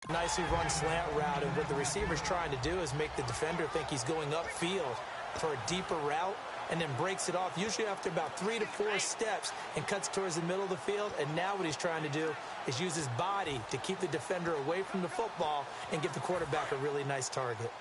Nicely run slant route, and what the receiver's trying to do is make the defender think he's going upfield for a deeper route, and then breaks it off, usually after about 3 to 4 steps, and cuts towards the middle of the field. And now what he's trying to do is use his body to keep the defender away from the football and give the quarterback a really nice target.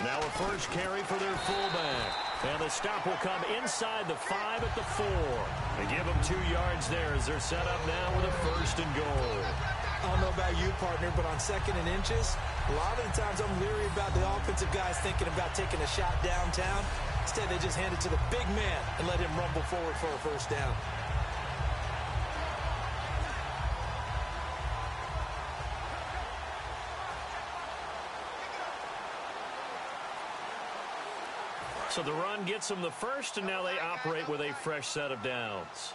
Now a first carry for their fullback. And the stop will come inside the 5 at the 4. They give them 2 yards there as they're set up now with a 1st and goal. I don't know about you, partner, but on 2nd and inches, a lot of the times I'm leery about the offensive guys thinking about taking a shot downtown. Instead, they just hand it to the big man and let him rumble forward for a 1st down. So the run gets them the 1st, and now they operate with a fresh set of downs.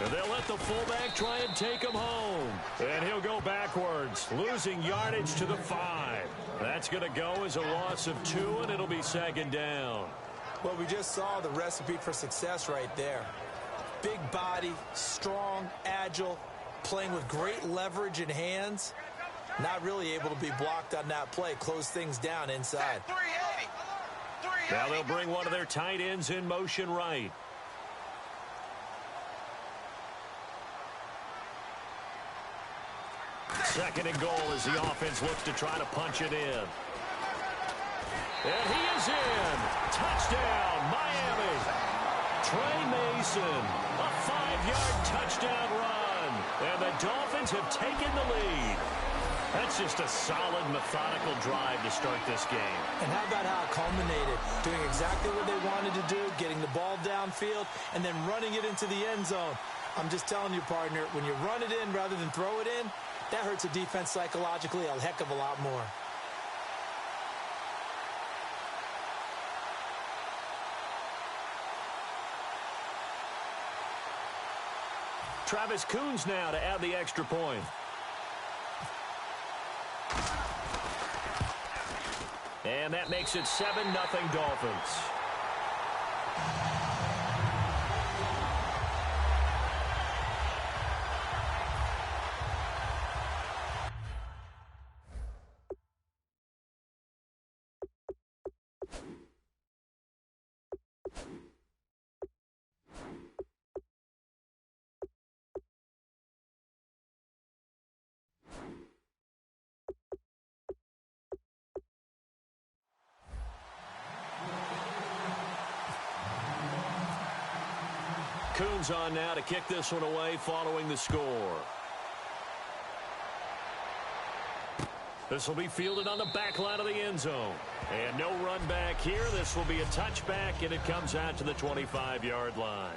And they'll let the fullback try and take him home. And he'll go backwards, losing yardage to the 5. That's going to go as a loss of 2, and it'll be 2nd down. Well, we just saw the recipe for success right there. Big body, strong, agile, playing with great leverage in hands. Not really able to be blocked on that play. Close things down inside. Now they'll bring one of their tight ends in motion right. Second and goal as the offense looks to try to punch it in. And he is in. Touchdown, Miami. Trey Mason, a 5-yard touchdown run. And the Dolphins have taken the lead. That's just a solid, methodical drive to start this game. And how about how it culminated? Doing exactly what they wanted to do, getting the ball downfield, and then running it into the end zone. I'm just telling you, partner, when you run it in rather than throw it in, that hurts a defense psychologically a heck of a lot more. Travis Coons now to add the extra point. And that makes it 7-0 Dolphins. Coons on now to kick this one away following the score. This will be fielded on the back line of the end zone. And no run back here. This will be a touchback, and it comes out to the 25-yard line.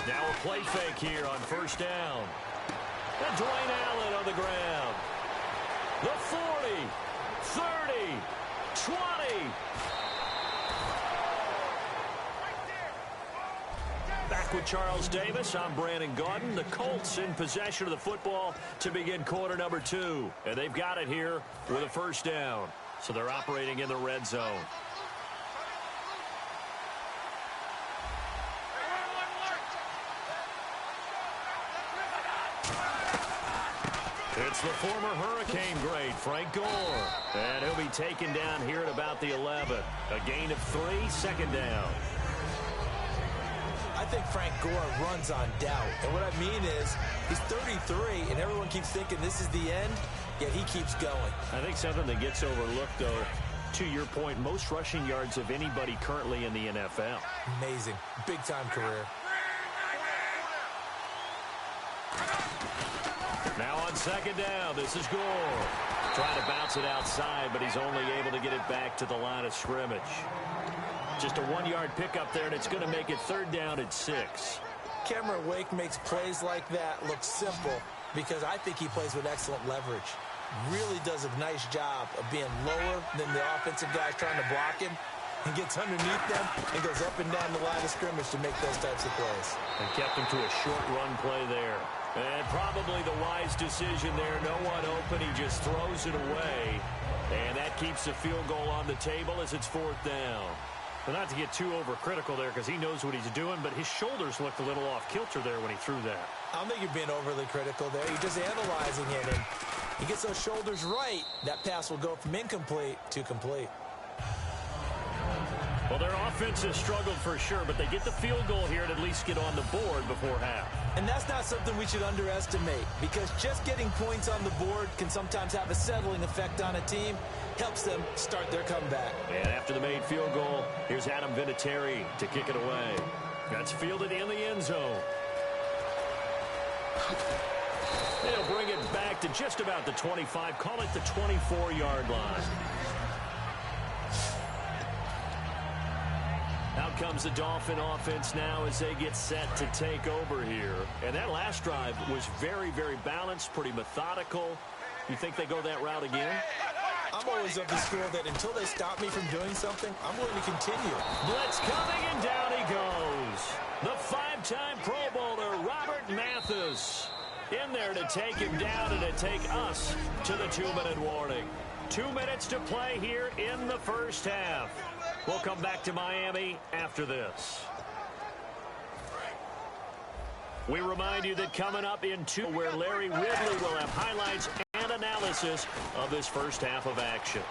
Now a play fake here on 1st down. And Dwayne Allen on the ground. The 40, 30, 20. Back with Charles Davis, I'm Brandon Gaudin. The Colts in possession of the football to begin quarter number 2. And they've got it here with a 1st down. So they're operating in the red zone. It's the former Hurricane great, Frank Gore. And he'll be taken down here at about the 11. A gain of 3, 2nd down. I think Frank Gore runs on doubt. And what I mean is, he's 33, and everyone keeps thinking this is the end, yet he keeps going. I think something that gets overlooked, though, to your point, most rushing yards of anybody currently in the NFL. Amazing. Big-time career. Now on 2nd down, this is Gore. Trying to bounce it outside, but he's only able to get it back to the line of scrimmage. Just a 1-yard pickup there, and it's going to make it 3rd down at 6. Cameron Wake makes plays like that look simple because I think he plays with excellent leverage. Really does a nice job of being lower than the offensive guys trying to block him He gets underneath them and goes up and down the line of scrimmage to make those types of plays. And kept him to a short run play there. And probably the wise decision there. No one open. He just throws it away. And that keeps the field goal on the table as it's 4th down. But not to get too overcritical there because he knows what he's doing, but his shoulders looked a little off kilter there when he threw that. I don't think you're being overly critical there. You're just analyzing it, and he gets those shoulders right. That pass will go from incomplete to complete. Well, their offense has struggled for sure, but they get the field goal here and at least get on the board before half. And that's not something we should underestimate, because just getting points on the board can sometimes have a settling effect on a team. Helps them start their comeback. And after the made field goal, here's Adam Vinatieri to kick it away. That's fielded in the end zone. They'll bring it back to just about the 25. Call it the 24-yard line. Out comes the Dolphin offense now as they get set to take over here. And that last drive was very, very balanced, pretty methodical. You think they go that route again? I'm always of the school that until they stop me from doing something, I'm going to continue. Blitz coming, and down he goes. The 5-time Pro Bowler, Robert Mathis, in there to take him down and to take us to the 2-minute warning. 2 minutes to play here in the first half. We'll come back to Miami after this. We remind you that coming up in 2, where Larry Ridley will have highlights and analysis of this first half of action.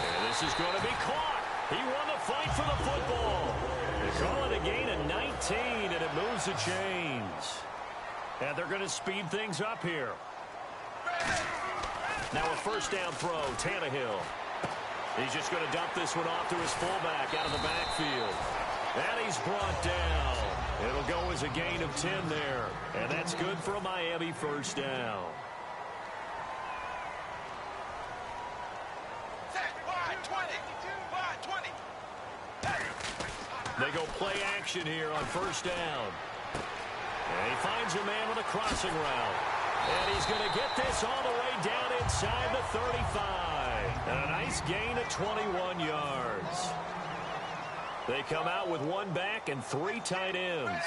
And this is going to be caught. He won the fight for the football. They call it a gain of 19, and it moves the chains. And they're going to speed things up here. Now a first down throw, Tannehill. He's just going to dump this one off to his fullback out of the backfield. And he's brought down. It'll go as a gain of 10 there. And that's good for a Miami first down. They go play action here on first down. And he finds a man with a crossing route. And he's going to get this all the way down inside the 35. And a nice gain of 21 yards. They come out with one back and 3 tight ends.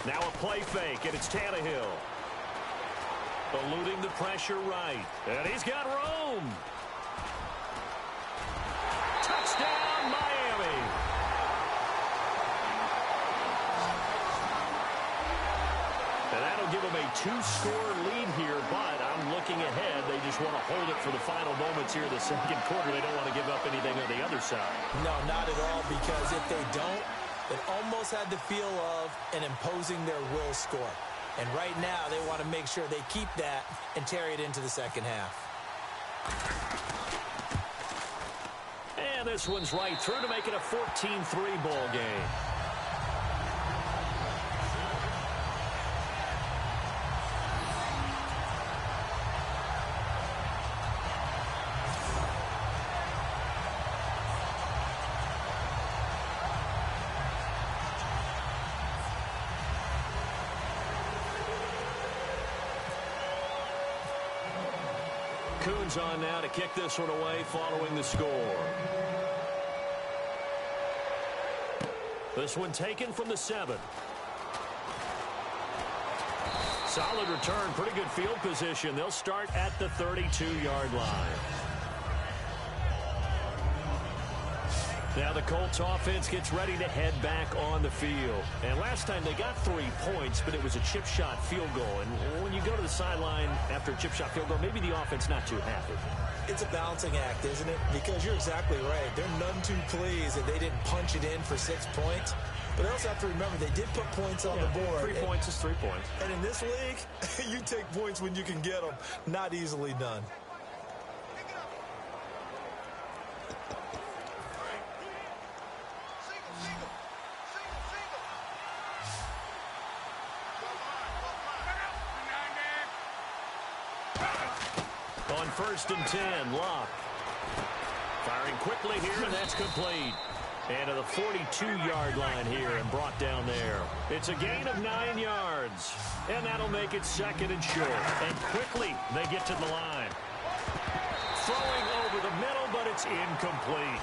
Now a play fake, and it's Tannehill. Eluding the pressure right. And he's got room. Touchdown, Miami. And that'll give them a 2-score lead here, but I'm looking ahead. They just want to hold it for the final moments here in the second quarter. They don't want to give up anything on the other side. No, not at all, because if they don't, it almost had the feel of an imposing their will score. And right now, they want to make sure they keep that and carry it into the second half. And this one's right through to make it a 14-3 ball game. Coons on now to kick this one away following the score. This one taken from the 7. Solid return, pretty good field position. They'll start at the 32-yard line. Now the Colts offense gets ready to head back on the field. And last time they got 3 points, but it was a chip shot field goal. And when you go to the sideline after a chip shot field goal, maybe the offense not too happy. It's a balancing act, isn't it? Because you're exactly right. They're none too pleased that they didn't punch it in for 6 points. But they also have to remember they did put points on the board. 3 points is 3 points. And in this league, you take points when you can get them. Not easily done. On 1st and 10, Locke. Firing quickly here, and that's complete. And to the 42-yard line here and brought down there. It's a gain of 9 yards. And that'll make it 2nd and short. And quickly they get to the line. Throwing over the middle, but It's incomplete.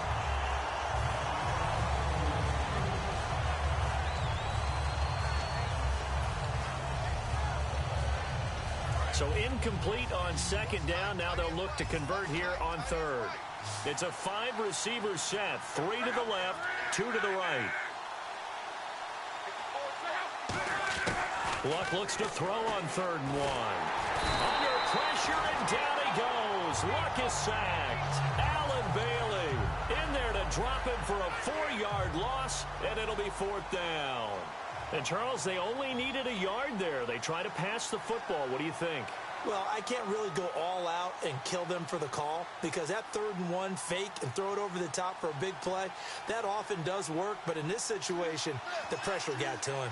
So incomplete on second down. Now they'll look to convert here on third. It's a 5-receiver set. 3 to the left, 2 to the right. Luck looks to throw on 3rd and 1. Under pressure, and down he goes. Luck is sacked. Allen Bailey in there to drop him for a 4-yard loss, and it'll be 4th down. And, Charles, they only needed a yard there. They try to pass the football. What do you think? Well, I can't really go all out and kill them for the call because that 3rd and 1 fake and throw it over the top for a big play, that often does work. But in this situation, the pressure got to him.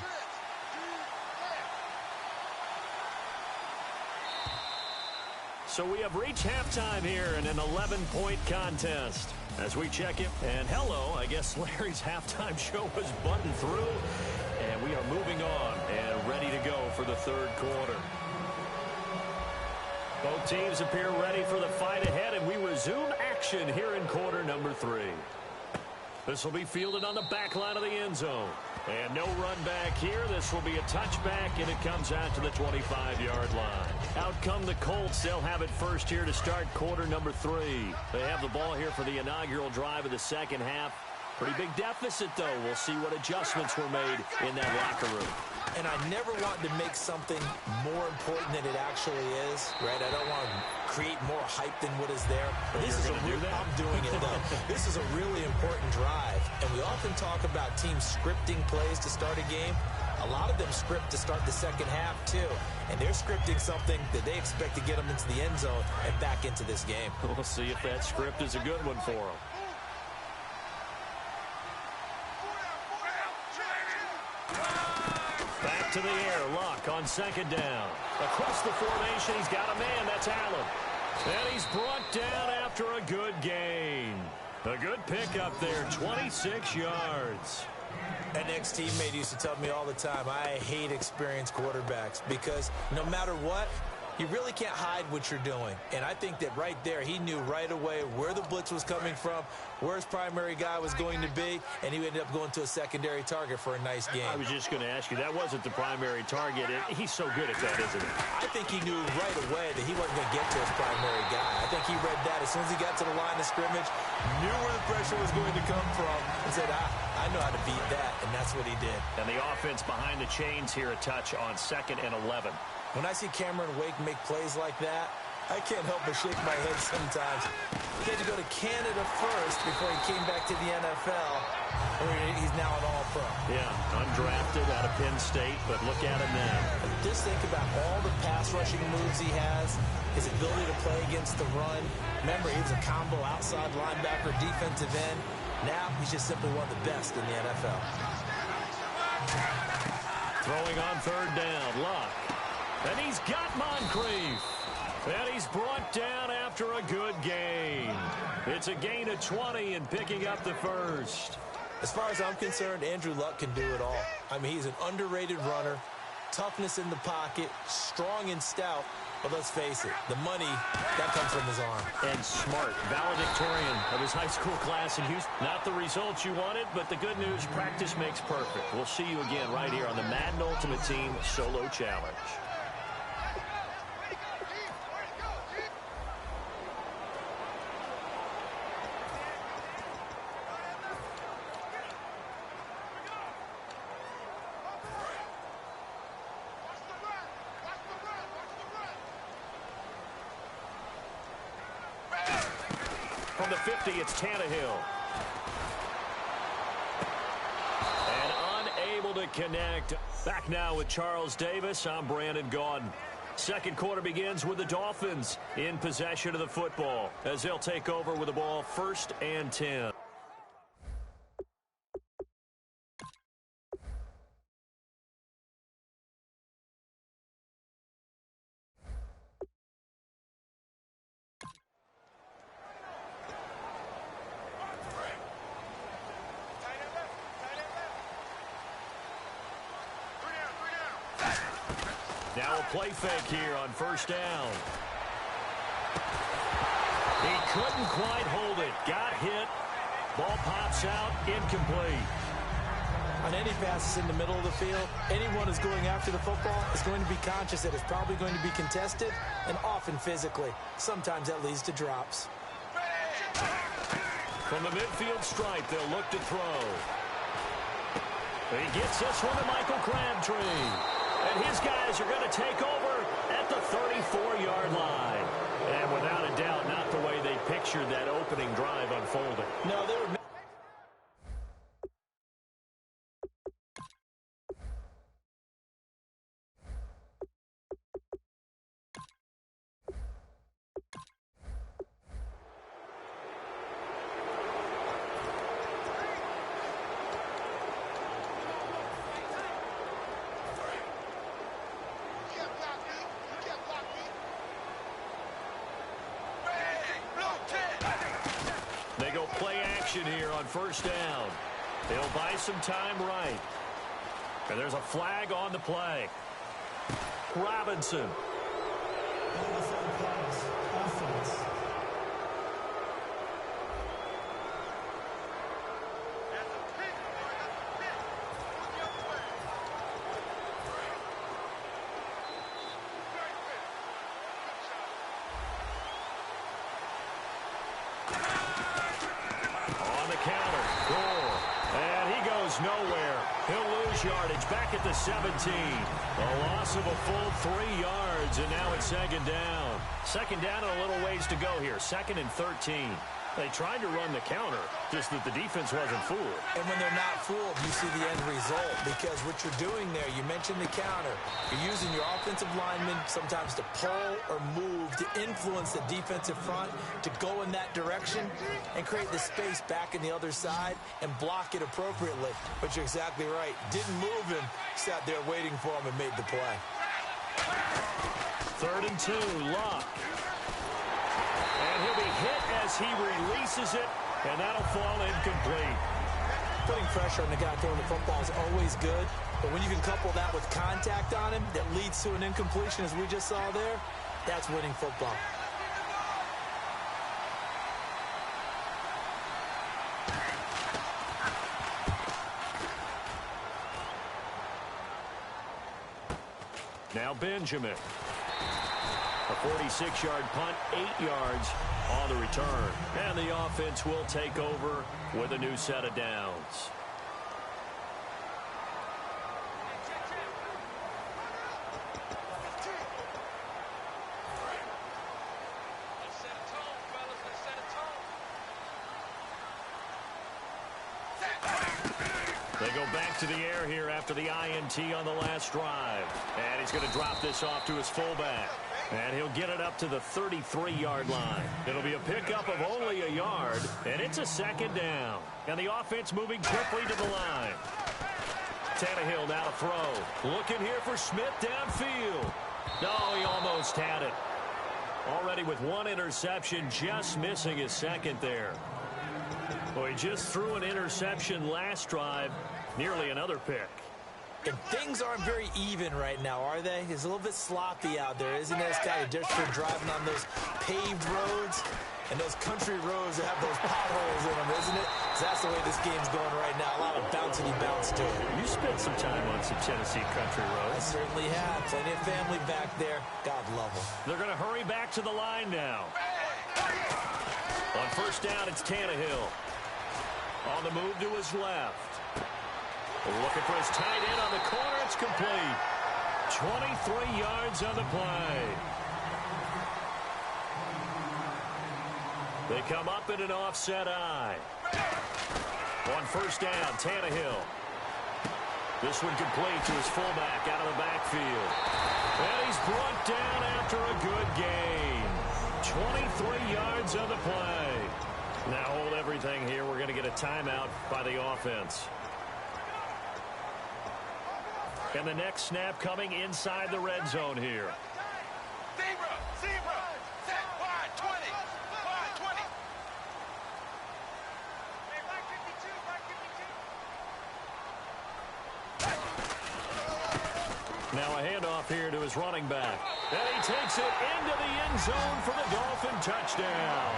So we have reached halftime here in an 11-point contest. As we check it, and hello, I guess Larry's halftime show was buttoned through. And we are moving on and ready to go for the 3rd quarter. Both teams appear ready for the fight ahead, and we resume action here in quarter number 3. This will be fielded on the back line of the end zone. And no run back here. This will be a touchback, and it comes out to the 25-yard line. Out come the Colts. They'll have it first here to start quarter number 3. They have the ball here for the inaugural drive of the second half. Pretty big deficit, though. We'll see what adjustments were made in that locker room. And I never want to make something more important than it actually is, right? I don't want to create more hype than what is there. But this is I'm doing it, though. This is a really important drive. And we often talk about teams scripting plays to start a game. A lot of them script to start the second half, too. And they're scripting something that they expect to get them into the end zone and back into this game. We'll see if that script is a good one for them. Back to the air. Luck on second down. Across the formation, he's got a man. That's Allen. And he's brought down after a good gain. A good pickup there, 26 yards. An ex-teammate used to tell me all the time, I hate experienced quarterbacks because no matter what, you really can't hide what you're doing. And I think that right there, he knew right away where the blitz was coming from, where his primary guy was going to be, and he ended up going to a secondary target for a nice game. I was just going to ask you, that wasn't the primary target. He's so good at that, isn't he? I think he knew right away that he wasn't going to get to his primary guy. I think he read that as soon as he got to the line of scrimmage, knew where the pressure was going to come from, and said, I know how to beat that, and that's what he did. And the offense behind the chains here, a touch on 2nd and 11. When I see Cameron Wake make plays like that, I can't help but shake my head sometimes. He had to go to Canada first before he came back to the NFL, where he's now an All-Pro. Yeah, undrafted out of Penn State, but look at him now. Just think about all the pass-rushing moves he has, his ability to play against the run. Remember, he was a combo outside linebacker, defensive end. Now he's just simply one of the best in the NFL. Throwing on 3rd down, Luck. And he's got Moncrief. And he's brought down after a good gain. It's a gain of 20 and picking up the first. As far as I'm concerned, Andrew Luck can do it all. I mean, he's an underrated runner, toughness in the pocket, strong and stout. But let's face it, the money, that comes from his arm. And smart, valedictorian of his high school class in Houston. Not the results you wanted, but the good news, practice makes perfect. We'll see you again right here on the Madden Ultimate Team Solo Challenge. From the 50, it's Tannehill. And unable to connect. Back now with Charles Davis. I'm Brandon Gaudin. Second quarter begins with the Dolphins in possession of the football as they'll take over with the ball 1st and 10. Now a play fake here on 1st down. He couldn't quite hold it. Got hit. Ball pops out, incomplete. On any passes in the middle of the field, anyone who's going after the football is going to be conscious that it's probably going to be contested, and often physically. Sometimes that leads to drops. From the midfield stripe, they'll look to throw. He gets this one to Michael Crabtree. And his guys are going to take over at the 34-yard line. And without a doubt, not the way they pictured that opening drive unfolding. No, they were... They go play action here on first down. They'll buy some time right. And there's a flag on the play. Robinson. Nowhere. He'll lose yardage back at the 17. A loss of a full 3 yards, and now it's second down. Second down and a little ways to go here. 2nd and 13. They tried to run the counter, just that the defense wasn't fooled. And when they're not fooled, you see the end result, because what you're doing there, you mentioned the counter. You're using your offensive linemen sometimes to pull or move to influence the defensive front to go in that direction and create the space back in the other side and block it appropriately. But you're exactly right. Didn't move him, sat there waiting for him and made the play. 3rd and 2, Luck. And he'll be hit as he releases it, and that'll fall incomplete. Putting pressure on the guy throwing the football is always good, but when you can couple that with contact on him that leads to an incompletion, as we just saw there, that's winning football. Now Benjamin. A 46-yard punt, 8 yards on the return. And the offense will take over with a new set of downs. They go back to the air here after the INT on the last drive. And he's going to drop this off to his fullback. And he'll get it up to the 33-yard line. It'll be a pickup of only a yard, and it's a second down. And the offense moving quickly to the line. Tannehill now to throw. Looking here for Smith downfield. No, he almost had it. Already with one interception, just missing his second there. Well, he just threw an interception last drive, nearly another pick. And things aren't very even right now, are they? It's a little bit sloppy out there, isn't it? It's kind of just for driving on those paved roads and those country roads that have those potholes in them, isn't it? So that's the way this game's going right now. A lot of bouncy bounce to it. You spent some time on some Tennessee country roads. I certainly have. Plenty of family back there. God love them. They're going to hurry back to the line now. On first down, it's Tannehill. On the move to his left. Looking for his tight end on the corner. It's complete. 23 yards on the play. They come up in an offset eye. On first down, Tannehill. This one complete to his fullback out of the backfield. And he's brought down after a good gain. 23 yards on the play. Now hold everything here. We're going to get a timeout by the offense. And the next snap coming inside the red zone here. Zebra, set, wide, 20, wide, 20. Hey, back 52, back 52. Now a handoff here to his running back. And he takes it into the end zone for the Dolphin touchdown.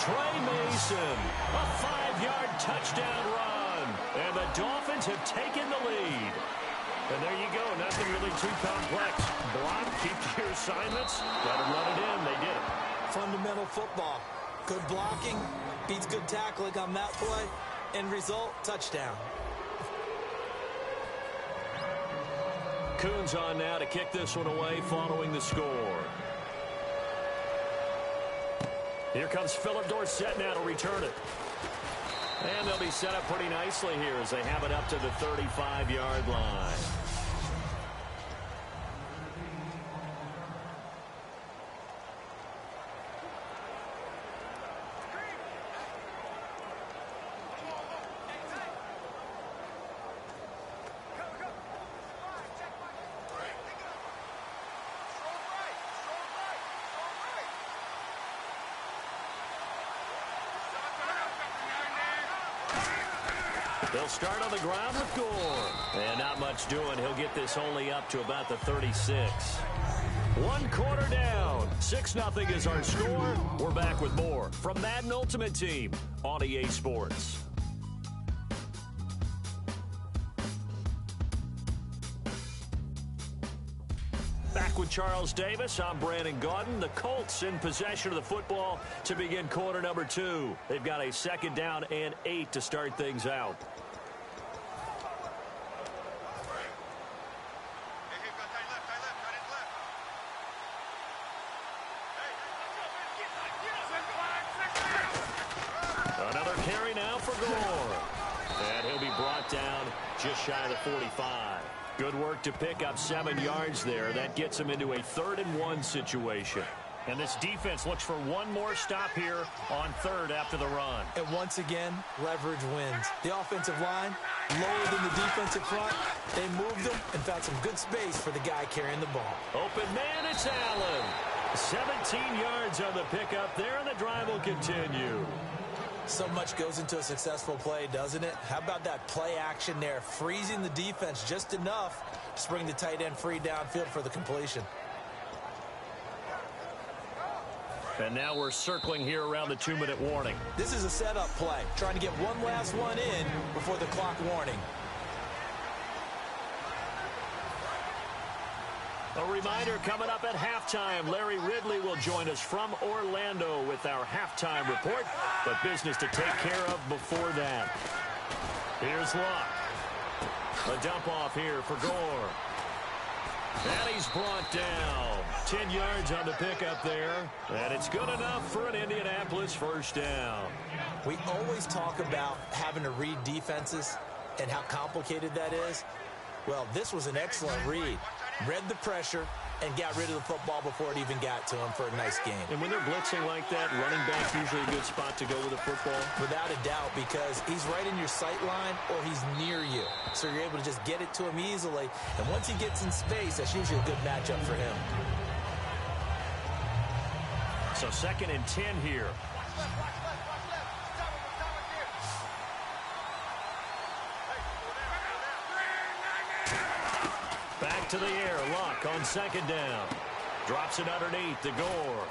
Trey Mason, a 5-yard touchdown run. And the Dolphins have taken the lead. And there you go, nothing really too complex. Block, keep to your assignments, let them run it in. They did it. Fundamental football. Good blocking, beats good tackling on that play. End result, touchdown. Coons on now to kick this one away following the score. Here comes Philip Dorsett now to return it. And they'll be set up pretty nicely here as they have it up to the 35-yard line. They'll start on the ground with Gore. And not much doing. He'll get this only up to about the 36. 1 quarter down. 6-0 is our score. We're back with more from Madden Ultimate Team on EA Sports. Back with Charles Davis, I'm Brandon Gaudin. The Colts in possession of the football to begin quarter number 2. They've got a 2nd down and 8 to start things out. Another carry now for Gore. And he'll be brought down just shy of the 45. Good work to pick up 7 yards there. That gets him into a 3rd and 1 situation. And this defense looks for one more stop here on 3rd after the run. And once again, leverage wins. The offensive line, lower than the defensive front. They moved them and found some good space for the guy carrying the ball. Open man, it's Allen. 17 yards on the pickup there, and the drive will continue. So much goes into a successful play, doesn't it? How about that play action there, freezing the defense just enough to bring the tight end free downfield for the completion. And now we're circling here around the 2-minute warning. This is a setup play, trying to get one last one in before the clock warning. A reminder coming up at halftime. Larry Ridley will join us from Orlando with our halftime report. But business to take care of before that. Here's Luck. A dump off here for Gore. And he's brought down. 10 yards on the pickup there. And it's good enough for an Indianapolis 1st down. We always talk about having to read defenses and how complicated that is. Well, this was an excellent read. Read the pressure and got rid of the football before it even got to him for a nice game. And when they're blitzing like that, running back's usually a good spot to go with the football. Without a doubt, because he's right in your sight line or he's near you. So you're able to just get it to him easily. And once he gets in space, that's usually a good matchup for him. So 2nd and 10 here. Back to the air. Luck on 2nd down. Drops it underneath to Gore.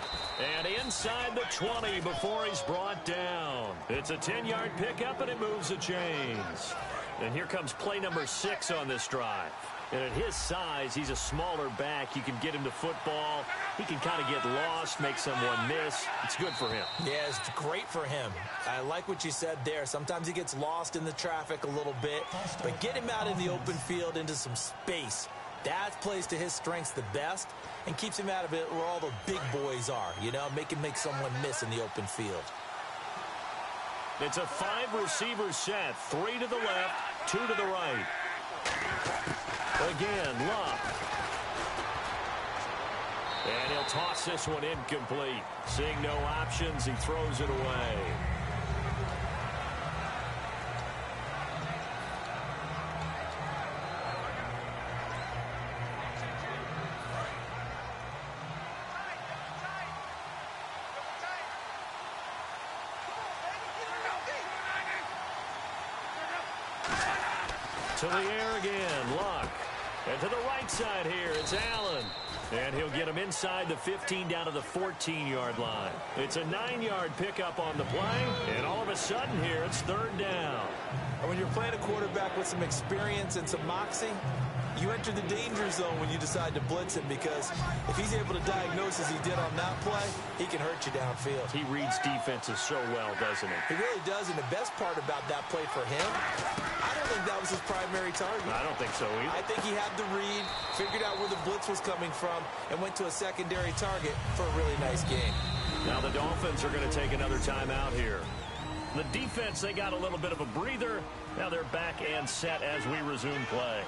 And inside the 20 before he's brought down. It's a 10-yard pickup, and it moves the chains. And here comes play number 6 on this drive. And at his size, he's a smaller back. You can get him to football. He can kind of get lost, make someone miss. It's good for him. Yeah, it's great for him. I like what you said there. Sometimes he gets lost in the traffic a little bit. But get him out in the open field into some space. That plays to his strengths the best and keeps him out of it where all the big boys are, you know, make someone miss in the open field. It's a 5-receiver set. 3 to the left, 2 to the right. Again, Luck. And he'll toss this one incomplete. Seeing no options, he throws it away. To the air again, Luck. And to the right side here, it's Allen. And he'll get him inside the 15 down to the 14-yard line. It's a 9-yard pickup on the play. And all of a sudden here, it's third down. And when you're playing a quarterback with some experience and some moxie, you enter the danger zone when you decide to blitz him, because if he's able to diagnose as he did on that play, he can hurt you downfield. He reads defenses so well, doesn't he? He really does, and the best part about that play for him, I don't think that was his primary target. I don't think so either. I think he had the read, figured out where the blitz was coming from, and went to a secondary target for a really nice game. Now the Dolphins are going to take another timeout here. The defense, they got a little bit of a breather. Now they're back and set as we resume play.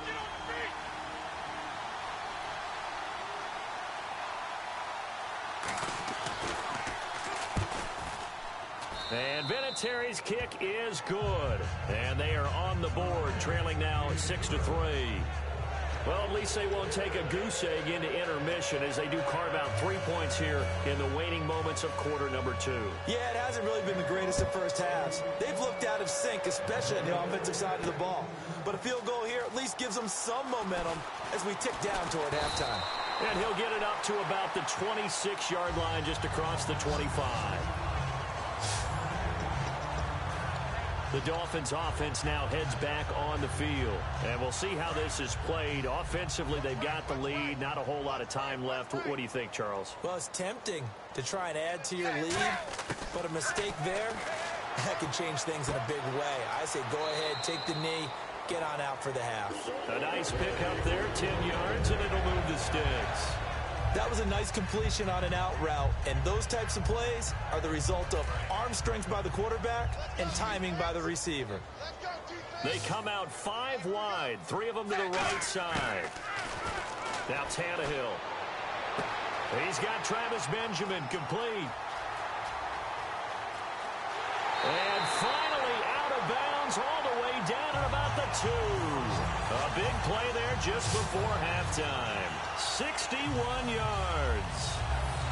And Vinatieri's kick is good. And they are on the board, trailing now 6-3. Well, at least they won't take a goose egg into intermission as they do carve out 3 points here in the waning moments of quarter number 2. Yeah, it hasn't really been the greatest of first halves. They've looked out of sync, especially on the offensive side of the ball. But a field goal here at least gives them some momentum as we tick down toward halftime. And he'll get it up to about the 26-yard line, just across the 25. The Dolphins offense now heads back on the field. And we'll see how this is played. Offensively, they've got the lead. Not a whole lot of time left. What do you think, Charles? Well, it's tempting to try and add to your lead, but a mistake there, that can change things in a big way. I say go ahead, take the knee, get on out for the half. A nice pick up there, 10 yards, and it'll move the sticks. That was a nice completion on an out route, and those types of plays are the result of arm strength by the quarterback and timing by the receiver. They come out 5 wide, 3 of them to the right side. Now Tannehill. He's got Travis Benjamin complete. And finally out of bounds all the way down at about the 2. A big play there just before halftime. 61 yards.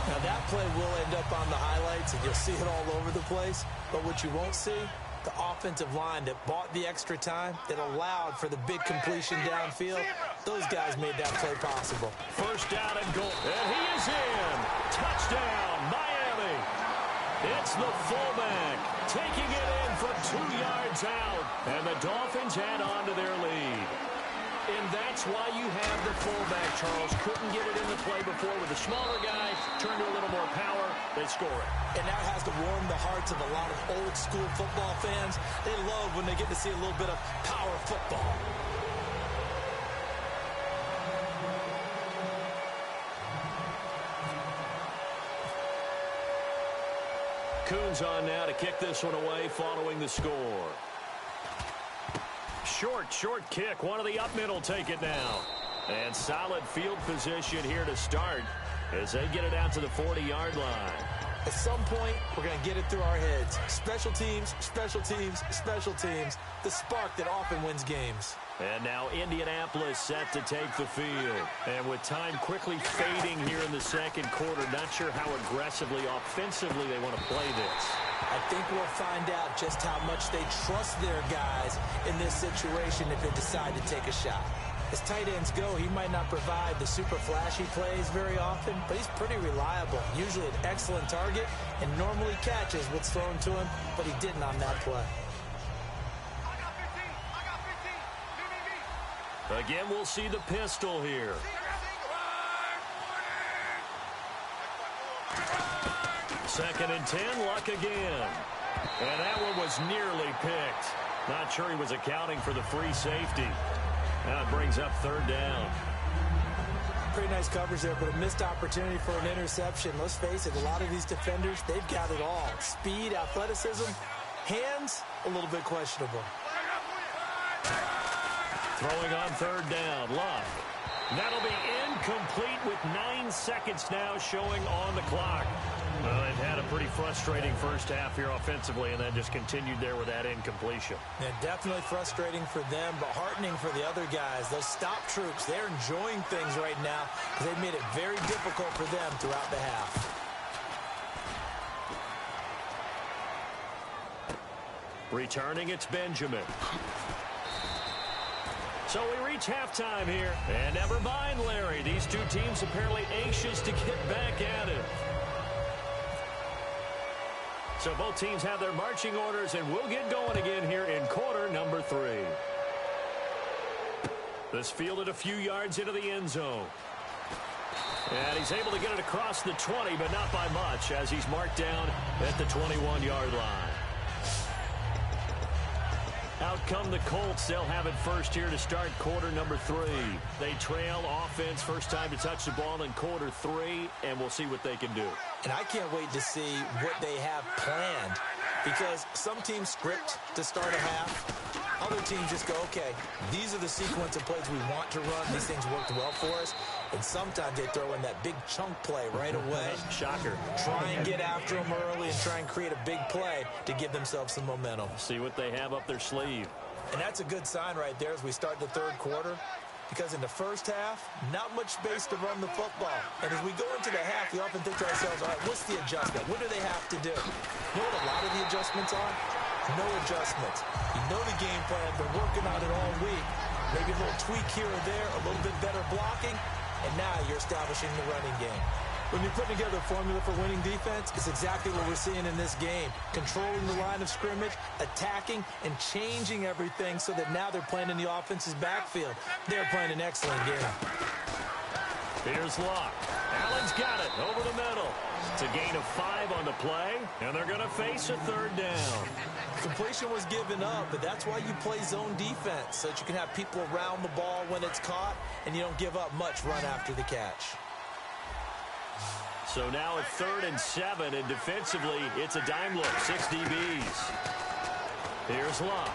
Now that play will end up on the highlights, and you'll see it all over the place. But what you won't see, the offensive line that bought the extra time, that allowed for the big completion downfield, those guys made that play possible. First down and goal. And he is in. Touchdown, Miami. It's the fullback taking it in from 2 yards out. And the Dolphins add on to their lead. And that's why you have the fullback, Charles. Couldn't get it in the play before with the smaller guy. Turned to a little more power. They score it. And that has to warm the hearts of a lot of old-school football fans. They love when they get to see a little bit of power football. Coons on now to kick this one away following the score. Short kick. One of the up middle take it now. And solid field position here to start as they get it out to the 40-yard line. At some point, we're going to get it through our heads. Special teams, special teams, special teams. The spark that often wins games. And now Indianapolis set to take the field. And with time quickly fading here in the second quarter, not sure how aggressively, offensively they want to play this. I think we'll find out just how much they trust their guys in this situation if they decide to take a shot. As tight ends go, he might not provide the super flashy plays very often, but he's pretty reliable. Usually an excellent target and normally catches what's thrown to him, but he didn't on that play. Again, we'll see the pistol here. Second and 10, luck again. And that one was nearly picked. Not sure he was accounting for the free safety. Now it brings up third down. Pretty nice coverage there, but a missed opportunity for an interception. Let's face it, a lot of these defenders, they've got it all. Speed, athleticism, hands, a little bit questionable. Throwing on third down, Luck. That'll be incomplete with 9 seconds now showing on the clock. Well, they've had a pretty frustrating first half here offensively, and then just continued there with that incompletion. Yeah, definitely frustrating for them, but heartening for the other guys. Those stop troops, they're enjoying things right now because they've made it very difficult for them throughout the half. Returning, it's Benjamin. So we reach halftime here. And never mind, Larry. These two teams apparently anxious to get back at it. So both teams have their marching orders, and we'll get going again here in quarter number 3. This fielded a few yards into the end zone. And he's able to get it across the 20, but not by much, as he's marked down at the 21-yard line. Out come the Colts. They'll have it first here to start quarter number 3. They trail offense, first time to touch the ball in quarter 3, and we'll see what they can do. And I can't wait to see what they have planned, because some teams script to start a half. Other teams just go, okay, these are the sequence of plays we want to run. These things worked well for us. And sometimes they throw in that big chunk play right away. Shocker. Try and get after them early and try and create a big play to give themselves some momentum. See what they have up their sleeve. And that's a good sign right there as we start the third quarter. Because in the first half, not much space to run the football. And as we go into the half, we often think to ourselves, all right, what's the adjustment? What do they have to do? You know what a lot of the adjustments are? No adjustments. You know the game plan. They're working on it all week. Maybe a little tweak here or there, a little bit better blocking, and now you're establishing the running game. When you're putting together a formula for winning defense, it's exactly what we're seeing in this game. Controlling the line of scrimmage, attacking, and changing everything so that now they're playing in the offense's backfield. They're playing an excellent game. Here's Locke. Allen's got it over the middle. It's a gain of 5 on the play, and they're going to face a third down. Completion was given up, but that's why you play zone defense, so that you can have people around the ball when it's caught, and you don't give up much run after the catch. So now at 3rd and 7, and defensively, it's a dime look, 6 DBs. Here's Locke.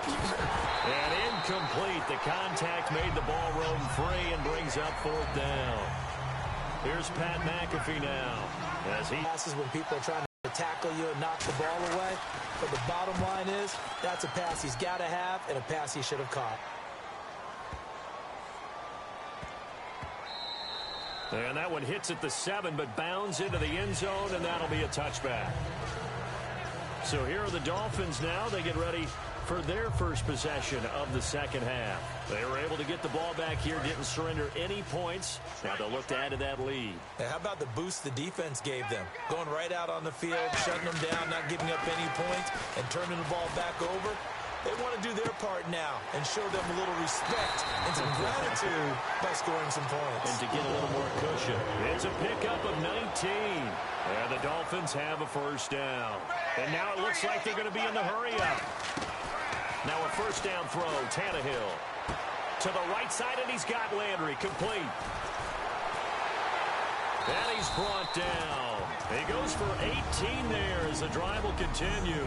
And incomplete. The contact made the ball roam free and brings up 4th down. Here's Pat McAfee now. As he passes when people are trying to tackle you and knock the ball away. But the bottom line is, that's a pass he's got to have and a pass he should have caught. And that one hits at the 7, but bounds into the end zone, and that'll be a touchback. So here are the Dolphins now. They get ready for their first possession of the second half. They were able to get the ball back here, didn't surrender any points. Now they'll look to add to that lead. Now, how about the boost the defense gave them? Going right out on the field, shutting them down, not giving up any points, and turning the ball back over. They want to do their part now and show them a little respect and some gratitude by scoring some points. And to get a little more cushion. It's a pickup of 19. And the Dolphins have a first down. And now it looks like they're going to be in the hurry-up. Now a first down throw, Tannehill. To the right side, and he's got Landry complete. And he's brought down. He goes for 18 there as the drive will continue.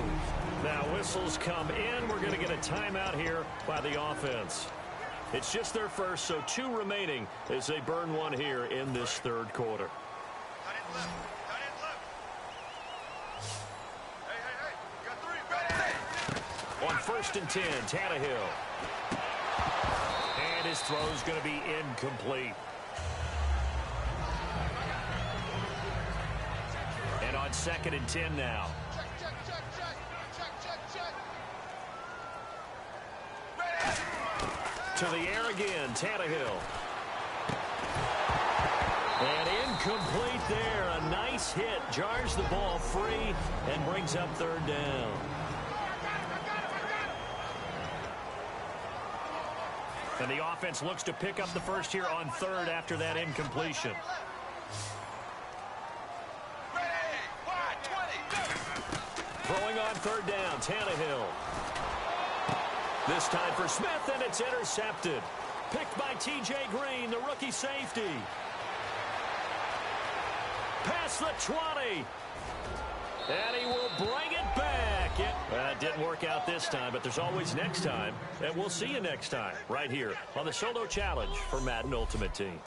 Now whistles come in. We're going to get a timeout here by the offense. It's just their first, so 2 remaining as they burn one here in this third quarter. On 1st and 10, Tannehill. And his throw's going to be incomplete. And on 2nd and 10 now. To the air again, Tannehill. And incomplete there. A nice hit. Jars the ball free and brings up 3rd down. And the offense looks to pick up the first here on 3rd after that incompletion. Throwing on 3rd down, Tannehill. This time for Smith, and it's intercepted. Picked by T.J. Green, the rookie safety. Past the 20. And he will bring it back. It didn't work out this time, but there's always next time. And we'll see you next time right here on the Solo Challenge for Madden Ultimate Team.